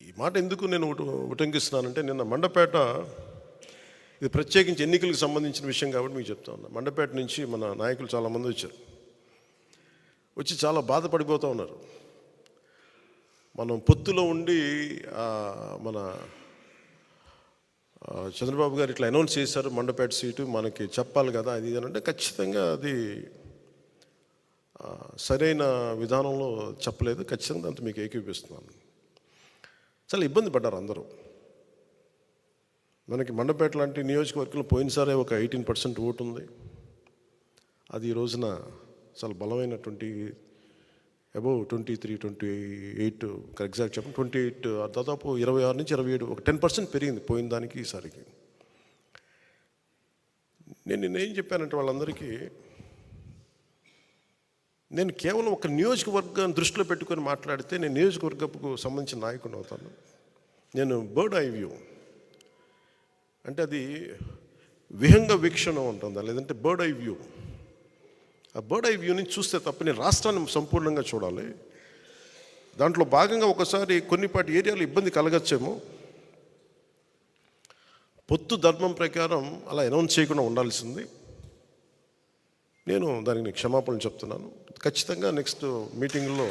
ఈ మాట ఎందుకు నేను ఉటంకిస్తున్నానంటే, నిన్న మండపేట, ఇది ప్రత్యేకించి ఎన్నికలకు సంబంధించిన విషయం కాబట్టి మీకు చెప్తా ఉన్నా. మండపేట నుంచి మన నాయకులు చాలామంది వచ్చి చాలా బాధపడిపోతూ ఉన్నారు. మనం పొత్తులో ఉండి మన చంద్రబాబు గారు ఇట్లా అనౌన్స్ చేశారు, మండపేట సీటు మనకి చెప్పాలి కదా అది అంటే, ఖచ్చితంగా అది సరైన విధానంలో చెప్పలేదు. ఖచ్చితంగా అంత మీకు ఏకీపిస్తున్నాను. చాలా ఇబ్బంది పడ్డారు అందరూ. మనకి మండపేట లాంటి నియోజకవర్గంలో పోయినసారే ఒక 18% ఓటు ఉంది. అది ఈ రోజున చాలా బలమైన అబౌవ్ 23, 28 ఎగ్జాక్ట్ చెప్పండి 28, దాదాపు 26 నుంచి 27, ఒక 10% పెరిగింది పోయిన దానికి ఈసారికి. నేనేం చెప్పానంటే వాళ్ళందరికీ, నేను కేవలం ఒక నియోజకవర్గాన్ని దృష్టిలో పెట్టుకొని మాట్లాడితే నేను నియోజకవర్గపు సంబంధించిన నాయకుడిని అవుతాను. నేను బర్డ్ ఐ వ్యూ అంటే అది విహంగ వీక్షణం ఉంటుందా, లేదంటే బర్డ్ ఐ వ్యూ. ఆ బర్డ్ ఐ వ్యూ నుంచి చూస్తే తప్ప నేను రాష్ట్రాన్ని సంపూర్ణంగా చూడాలి. దాంట్లో భాగంగా ఒకసారి కొన్నిపాటి ఏరియాలో ఇబ్బంది కలగచ్చేమో, పొత్తు ధర్మం ప్రకారం అలా అనౌన్స్ చేయకుండా ఉండాల్సింది. నేను దానికి క్షమాపణలు చెప్తున్నాను. ఖచ్చితంగా నెక్స్ట్ మీటింగ్లో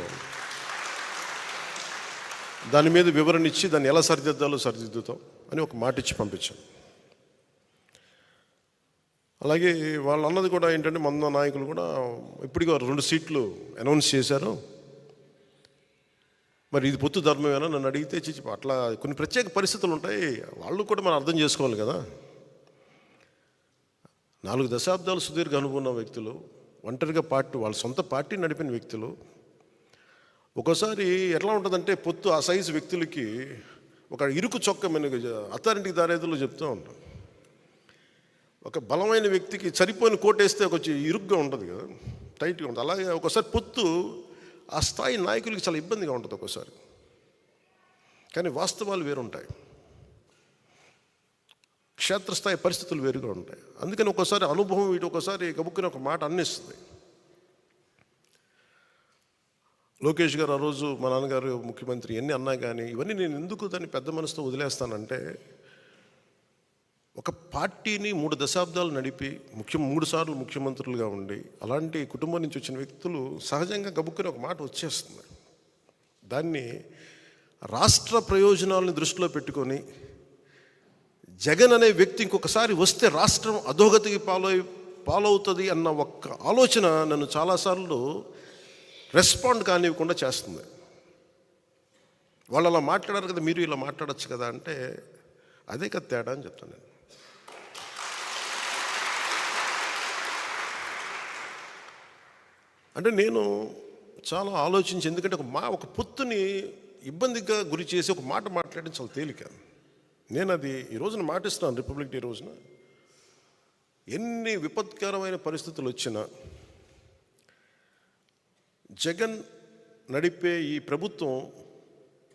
దాని మీద వివరణ ఇచ్చి దాన్ని ఎలా సరిదిద్దుతాం అని ఒక మాట ఇచ్చి పంపించాను. అలాగే వాళ్ళు అన్నది కూడా ఏంటంటే, మన నాయకులు కూడా ఇప్పటికీ 2 సీట్లు అనౌన్స్ చేశారు, మరి ఇది పొత్తు ధర్మమేనా నన్ను అడిగితే అట్లా కొన్ని ప్రత్యేక పరిస్థితులు ఉంటాయి, వాళ్ళు కూడా మనం అర్థం చేసుకోవాలి కదా. 4 దశాబ్దాలు సుదీర్ఘ అనుభవం ఉన్న వ్యక్తులు, ఒంటరిగా వాళ్ళ సొంత పార్టీ నడిపిన వ్యక్తులు, ఒక్కోసారి ఎట్లా ఉంటుందంటే పొత్తు ఆ సైజు వ్యక్తులకి ఒక ఇరుకు చొక్క అథారిటీ దారేదులో చెప్తూ ఉంటాం. ఒక బలమైన వ్యక్తికి సరిపోయిన కోటేస్తే కొంచెం ఇరుగ్గా ఉంటుంది కదా, టైట్గా ఉంటుంది. అలాగే ఒకసారి పొత్తు ఆ స్థాయి నాయకులకి చాలా ఇబ్బందిగా ఉంటుంది ఒక్కోసారి. కానీ వాస్తవాలు వేరుంటాయి, క్షేత్రస్థాయి పరిస్థితులు వేరుగా ఉంటాయి. అందుకని ఒక్కోసారి అనుభవం ఒకసారి గబుక్కుని ఒక మాట అన్నిస్తుంది. లోకేష్ గారు ఆ రోజు మా నాన్నగారు ముఖ్యమంత్రి ఎన్ని అన్నా కానీ ఇవన్నీ నేను ఎందుకు దాన్ని పెద్ద మనసుతో వదిలేస్తానంటే, ఒక పార్టీని 3 దశాబ్దాలు నడిపి 3 సార్లు ముఖ్యమంత్రులుగా ఉండి అలాంటి కుటుంబం నుంచి వచ్చిన వ్యక్తులు సహజంగా గబుక్కుని ఒక మాట వచ్చేస్తుంది. దాన్ని రాష్ట్ర ప్రయోజనాలను దృష్టిలో పెట్టుకొని జగన్ అనే వ్యక్తి ఇంకొకసారి వస్తే రాష్ట్రం అధోగతికి పాలవుతుంది అన్న ఒక్క ఆలోచన నన్ను చాలాసార్లు రెస్పాండ్ కానివ్వకుండా చేస్తుంది. వాళ్ళు అలా మాట్లాడారు కదా, మీరు ఇలా మాట్లాడచ్చు కదా అంటే అదే కదా తేడా అని చెప్తాను నేను. అంటే నేను చాలా ఆలోచించి, ఎందుకంటే ఒక పొత్తుని ఇబ్బందిగా గురి చేసి ఒక మాట మాట్లాడడం చాలా తేలిక. నేను అది ఈ రోజున మాటిస్తున్నాను. రిపబ్లిక్ డే రోజున ఎన్ని విపత్కరమైన పరిస్థితులు వచ్చినా జగన్ నడిపే ఈ ప్రభుత్వం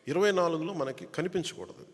24లో మనకి కనిపించకూడదు.